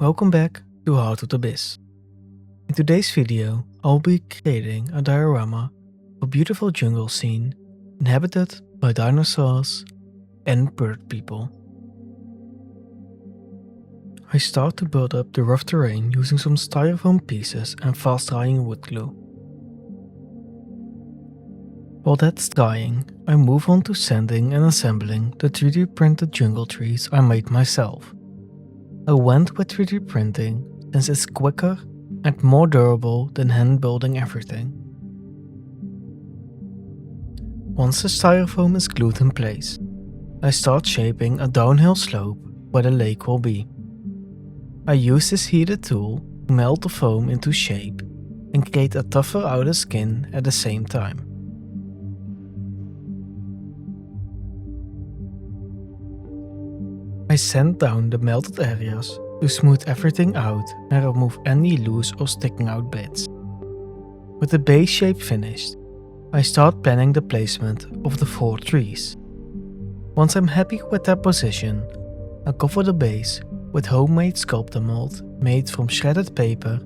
Welcome back to Heart of the Abyss. In today's video, I'll be creating a diorama of a beautiful jungle scene inhabited by dinosaurs and bird people. I start to build up the rough terrain using some styrofoam pieces and fast drying wood glue. While that's drying, I move on to sanding and assembling the 3D printed jungle trees I made myself. I went with 3D printing since it's quicker and more durable than hand building everything. Once the styrofoam is glued in place, I start shaping a downhill slope where the lake will be. I use this heated tool to melt the foam into shape and create a tougher outer skin at the same time. I sand down the melted areas to smooth everything out and remove any loose or sticking out bits. With the base shape finished, I start planning the placement of the 4 trees. Once I'm happy with their position, I cover the base with homemade sculptor mold made from shredded paper,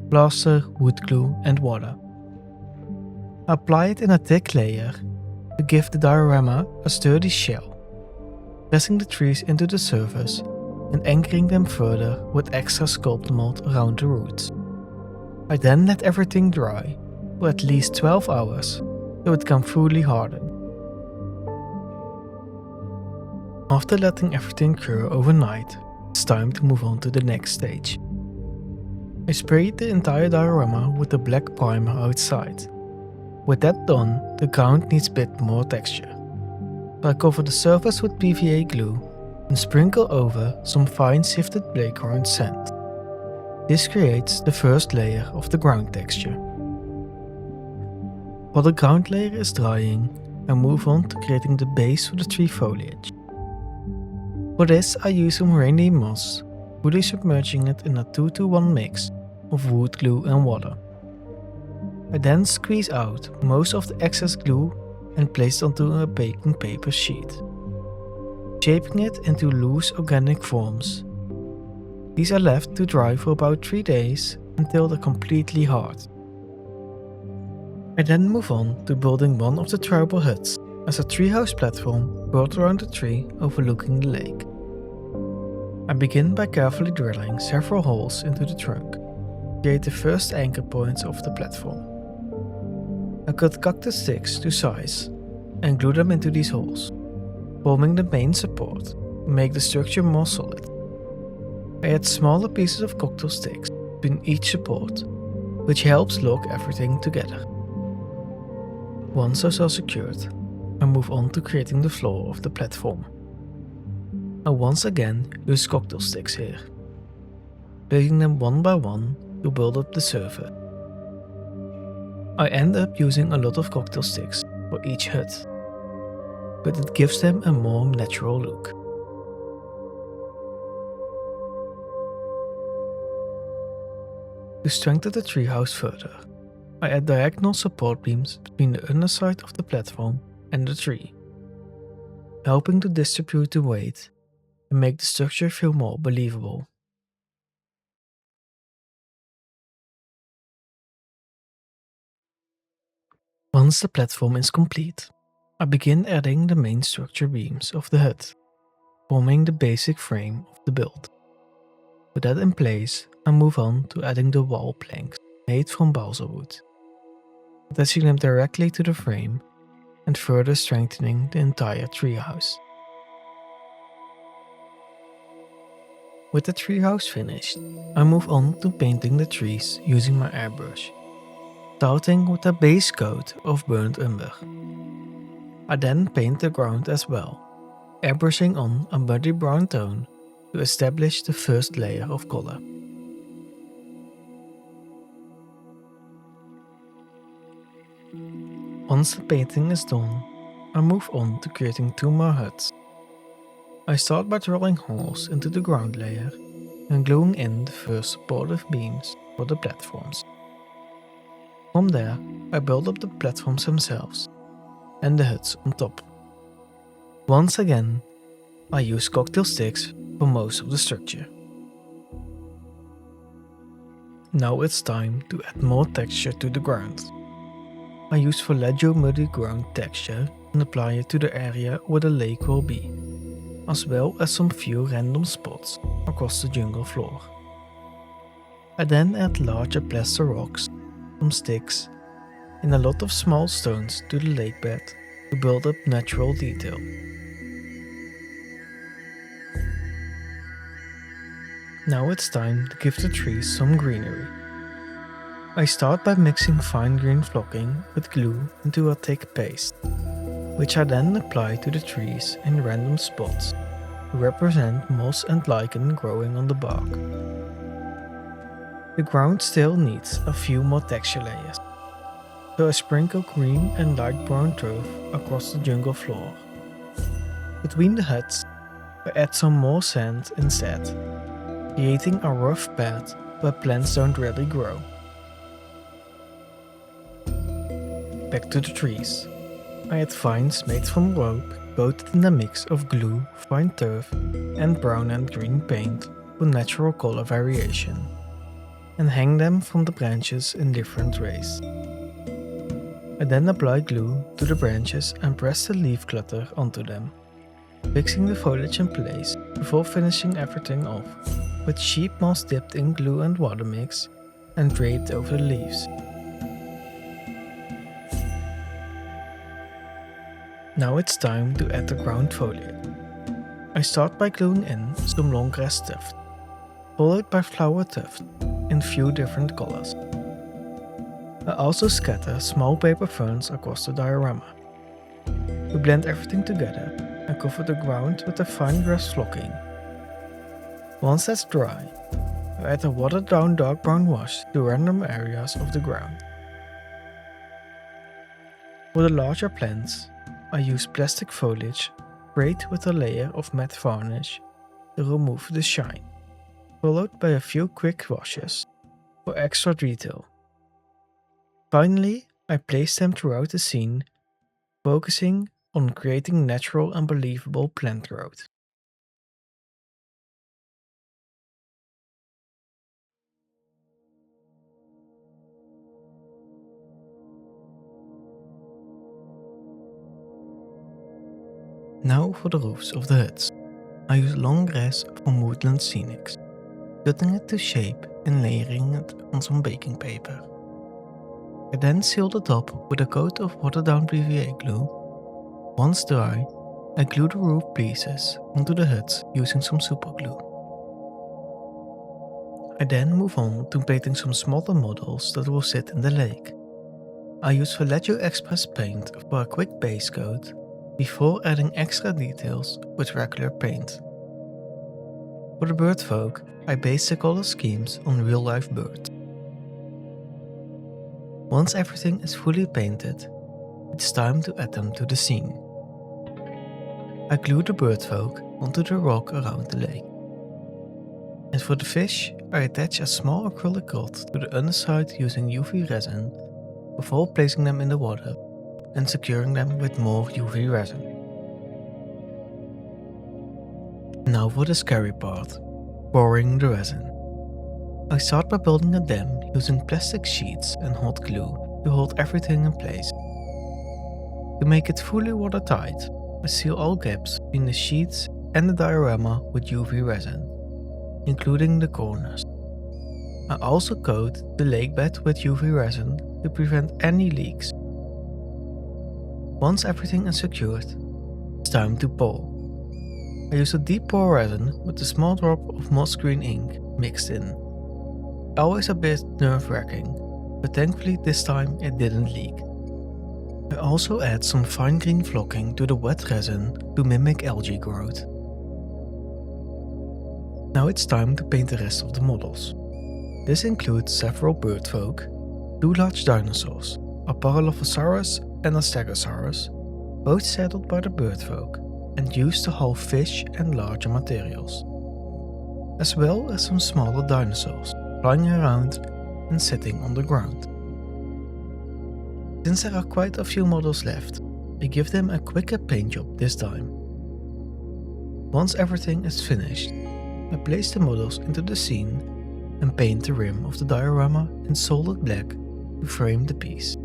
plaster, wood glue and water. I apply it in a thick layer to give the diorama a sturdy shell, pressing the trees into the surface and anchoring them further with extra sculptor mold around the roots. I then let everything dry for at least 12 hours so it can fully harden. After letting everything cure overnight, it's time to move on to the next stage. I sprayed the entire diorama with a black primer outside. With that done, the ground needs a bit more texture. So I cover the surface with PVA glue and sprinkle over some fine sifted playground sand. This creates the first layer of the ground texture. While the ground layer is drying, I move on to creating the base for the tree foliage. For this I use some reindeer moss, fully submerging it in a 2-to-1 mix of wood glue and water. I then squeeze out most of the excess glue and place it onto a baking paper sheet, shaping it into loose organic forms. These are left to dry for about 3 days until they're completely hard. I then move on to building one of the tribal huts as a treehouse platform built around the tree overlooking the lake. I begin by carefully drilling several holes into the trunk to create the first anchor points of the platform. I cut cactus sticks to size and glue them into these holes, forming the main support to make the structure more solid. I add smaller pieces of cocktail sticks between each support, which helps lock everything together. Once those are secured, I move on to creating the floor of the platform. I once again use cocktail sticks here, placing them one by one to build up the surface. I end up using a lot of cocktail sticks for each hut, but it gives them a more natural look. To strengthen the treehouse further, I add diagonal support beams between the underside of the platform and the tree, helping to distribute the weight and make the structure feel more believable. Once the platform is complete, I begin adding the main structure beams of the hut, forming the basic frame of the build. With that in place, I move on to adding the wall planks made from balsa wood, attaching them directly to the frame and further strengthening the entire treehouse. With the treehouse finished, I move on to painting the trees using my airbrush, starting with a base coat of burnt umber. I then paint the ground as well, airbrushing on a muddy brown tone to establish the first layer of color. Once the painting is done, I move on to creating 2 more huts. I start by drilling holes into the ground layer and gluing in the first supportive beams for the platforms. From there, I build up the platforms themselves and the huts on top. Once again, I use cocktail sticks for most of the structure. Now it's time to add more texture to the ground. I use foliage muddy ground texture and apply it to the area where the lake will be, as well as some few random spots across the jungle floor. I then add larger plaster rocks, some sticks, and a lot of small stones to the lake bed to build up natural detail. Now it's time to give the trees some greenery. I start by mixing fine green flocking with glue into a thick paste, which I then apply to the trees in random spots to represent moss and lichen growing on the bark. The ground still needs a few more texture layers, so I sprinkle green and light brown turf across the jungle floor. Between the huts, I add some more sand instead, creating a rough bed where plants don't really grow. Back to the trees. I add vines made from rope coated in a mix of glue, fine turf, and brown and green paint for natural color variation, and hang them from the branches in different ways. I then apply glue to the branches and press the leaf clutter onto them, fixing the foliage in place before finishing everything off with sheep moss dipped in glue and water mix and draped over the leaves. Now it's time to add the ground foliage. I start by gluing in some long grass tuft, followed by flower tuft in few different colors. I also scatter small paper ferns across the diorama. We blend everything together and cover the ground with a fine grass flocking. Once that's dry, I add a watered down dark brown wash to random areas of the ground. For the larger plants, I use plastic foliage sprayed with a layer of matte varnish to remove the shine, followed by a few quick washes for extra detail. Finally, I place them throughout the scene, focusing on creating natural and believable plant growth. Now for the roofs of the huts. I use long grass from Woodland Scenics, cutting it to shape and layering it on some baking paper. I then seal the top with a coat of watered down PVA glue. Once dry, I glue the roof pieces onto the huts using some super glue. I then move on to painting some smaller models that will sit in the lake. I use Vallejo Express paint for a quick base coat before adding extra details with regular paint. For the Birdfolk, I base the color schemes on real-life birds. Once everything is fully painted, it's time to add them to the scene. I glue the Birdfolk onto the rock around the lake. And for the fish, I attach a small acrylic rod to the underside using UV resin before placing them in the water and securing them with more UV resin. Now for the scary part, pouring the resin. I start by building a dam using plastic sheets and hot glue to hold everything in place. To make it fully watertight, I seal all gaps between the sheets and the diorama with UV resin, including the corners. I also coat the lake bed with UV resin to prevent any leaks. Once everything is secured, it's time to pour. I use a deep pour resin with a small drop of moss green ink mixed in. Always a bit nerve-wracking, but thankfully this time it didn't leak. I also add some fine green flocking to the wet resin to mimic algae growth. Now it's time to paint the rest of the models. This includes several Birdfolk, 2 large dinosaurs, a Parasaurolophus and a Stegosaurus, both settled by the Birdfolk and used to haul fish and larger materials, as well as some smaller dinosaurs flying around and sitting on the ground. Since there are quite a few models left, I give them a quicker paint job this time. Once everything is finished, I place the models into the scene and paint the rim of the diorama in solid black to frame the piece.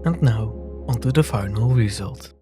And now, onto the final result.